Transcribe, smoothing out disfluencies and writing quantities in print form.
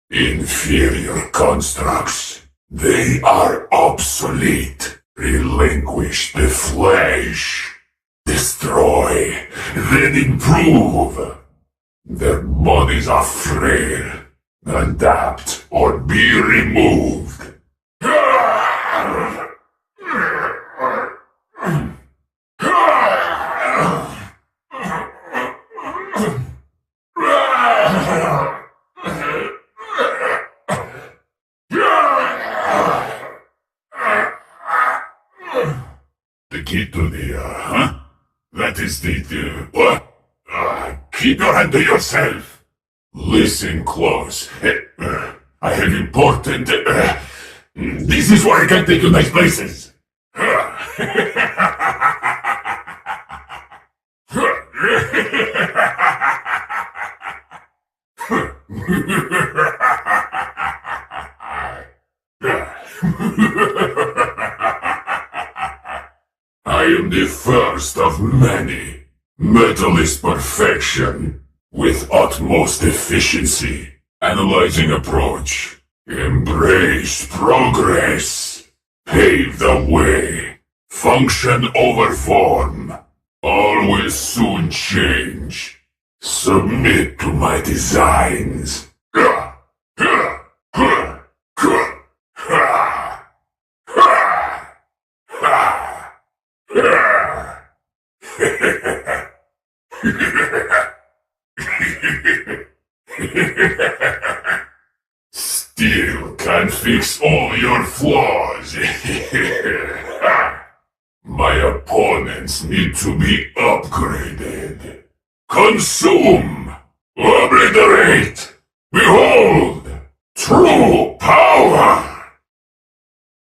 Inferior constructs. They are obsolete. Relinquish the flesh. Destroy, then improve. Their bodies are frail. Adapt or be removed. The key to the, That is the, what? Keep your hand to yourself. Listen close. I have important, this is why I can't take you nice places. I am the first of many. Metal is perfection, with utmost efficiency. Analyzing approach. Embrace progress. Pave the way. Function over form. All will soon change. Submit to my designs. Still can't fix all your flaws. My opponents need to be upgraded. Consume! Obliterate! Behold! True power!